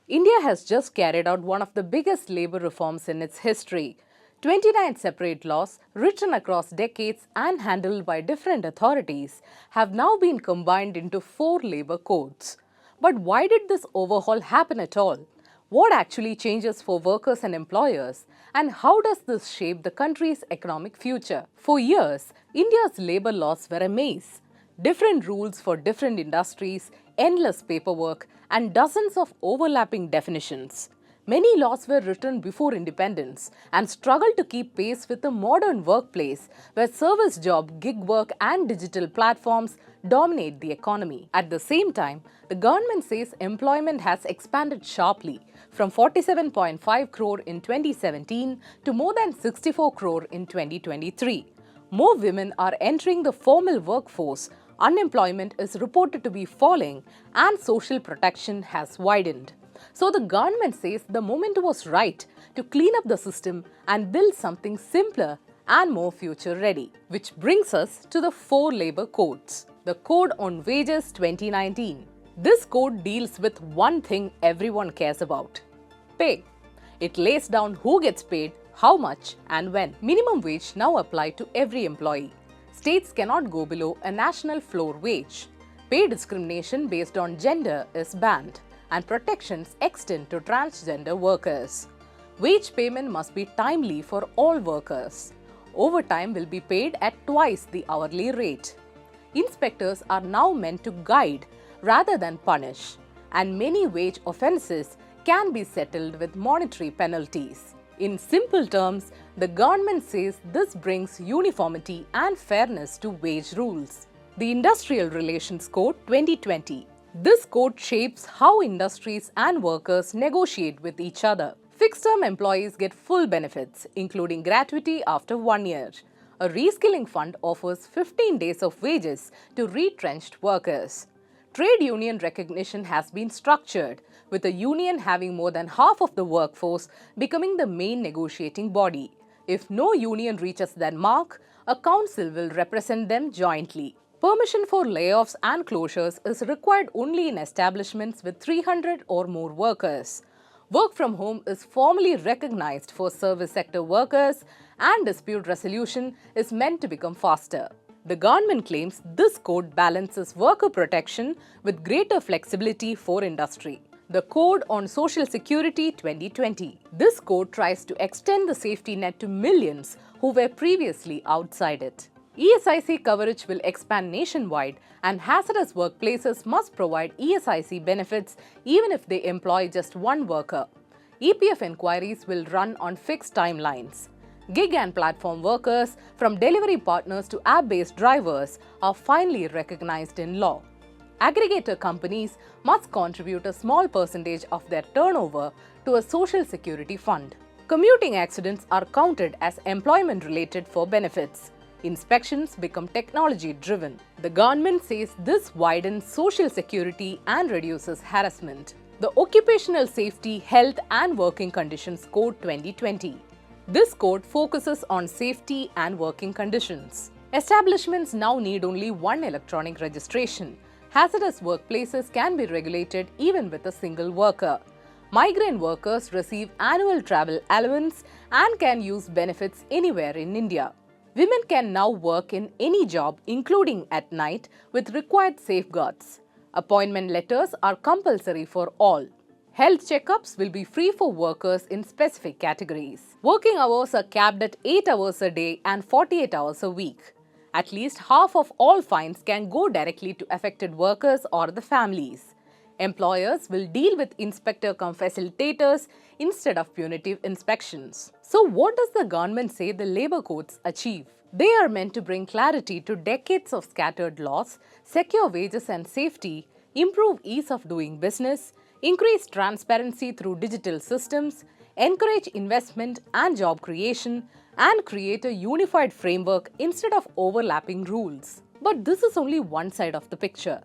India has just carried out one of the biggest labor reforms in its history. 29 separate laws, written across decades and handled by different authorities, have now been combined into 4 labor codes. But why did this overhaul happen at all? What actually changes for workers and employers? And how does this shape the country's economic future? For years, India's labor laws were a maze. Different rules for different industries, endless paperwork, and dozens of overlapping definitions. Many laws were written before independence and struggled to keep pace with the modern workplace where service job, gig work, and digital platforms dominate the economy. At the same time, the government says employment has expanded sharply from 47.5 crore in 2017 to more than 64 crore in 2023. More women are entering the formal workforce, unemployment is reported to be falling, and social protection has widened. So the government says the moment was right to clean up the system and build something simpler and more future-ready. Which brings us to the 4 labor codes. The Code on Wages 2019. This code deals with one thing everyone cares about: pay. It lays down who gets paid, how much, and when. Minimum wage now apply to every employee. States cannot go below a national floor wage. Pay discrimination based on gender is banned, and protections extend to transgender workers. Wage payment must be timely for all workers. Overtime will be paid at twice the hourly rate. Inspectors are now meant to guide rather than punish, and many wage offences can be settled with monetary penalties. In simple terms, the government says this brings uniformity and fairness to wage rules. The Industrial Relations Code 2020. This code shapes how industries and workers negotiate with each other. Fixed-term employees get full benefits, including gratuity after 1 year. A reskilling fund offers 15 days of wages to retrenched workers. Trade union recognition has been structured, with a union having more than half of the workforce becoming the main negotiating body. If no union reaches that mark, a council will represent them jointly. Permission for layoffs and closures is required only in establishments with 300 or more workers. Work from home is formally recognized for service sector workers, and dispute resolution is meant to become faster. The government claims this code balances worker protection with greater flexibility for industry. The Code on Social Security 2020. This code tries to extend the safety net to millions who were previously outside it. ESIC coverage will expand nationwide, and hazardous workplaces must provide ESIC benefits even if they employ just one worker. EPF inquiries will run on fixed timelines. Gig and platform workers, from delivery partners to app-based drivers, are finally recognized in law. Aggregator companies must contribute a small percentage of their turnover to a social security fund. Commuting accidents are counted as employment-related for benefits. Inspections become technology-driven. The government says this widens social security and reduces harassment. The Occupational Safety, Health and Working Conditions Code 2020. This code focuses on safety and working conditions. Establishments now need only one electronic registration. Hazardous workplaces can be regulated even with a single worker. Migrant workers receive annual travel allowance and can use benefits anywhere in India. Women can now work in any job, including at night, with required safeguards. Appointment letters are compulsory for all. Health checkups will be free for workers in specific categories. Working hours are capped at 8 hours a day and 48 hours a week. At least half of all fines can go directly to affected workers or the families. Employers will deal with inspector-cum-facilitators instead of punitive inspections. So what does the government say the labor codes achieve? They are meant to bring clarity to decades of scattered laws, secure wages and safety, improve ease of doing business, increase transparency through digital systems, encourage investment and job creation, and create a unified framework instead of overlapping rules. But this is only one side of the picture.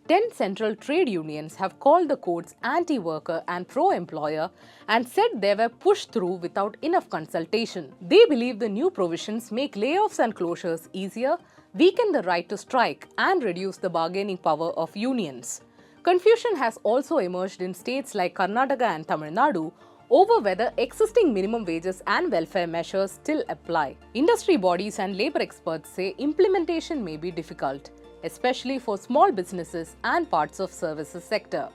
10 central trade unions have called the codes anti-worker and pro-employer and said they were pushed through without enough consultation. They believe the new provisions make layoffs and closures easier, weaken the right to strike, and reduce the bargaining power of unions. Confusion has also emerged in states like Karnataka and Tamil Nadu over whether existing minimum wages and welfare measures still apply. Industry bodies and labor experts say implementation may be difficult, especially for small businesses and parts of services sector.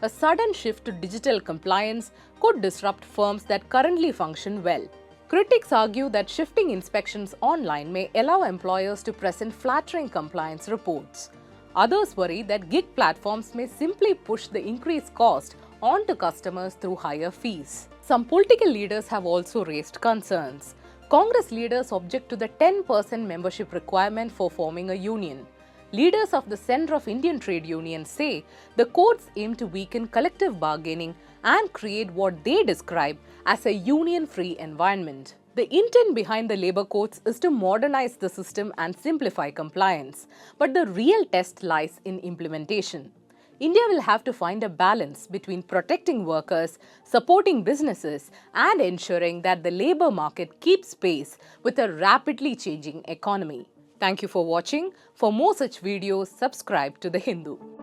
A sudden shift to digital compliance could disrupt firms that currently function well. Critics argue that shifting inspections online may allow employers to present flattering compliance reports. Others worry that gig platforms may simply push the increased cost onto customers through higher fees. Some political leaders have also raised concerns. Congress leaders object to the 10% membership requirement for forming a union. Leaders of the Center of Indian Trade Unions say the codes aim to weaken collective bargaining and create what they describe as a union-free environment. The intent behind the labor codes is to modernize the system and simplify compliance, but the real test lies in implementation. India will have to find a balance between protecting workers, supporting businesses, and ensuring that the labor market keeps pace with a rapidly changing economy. Thank you for watching. For more such videos, subscribe to The Hindu.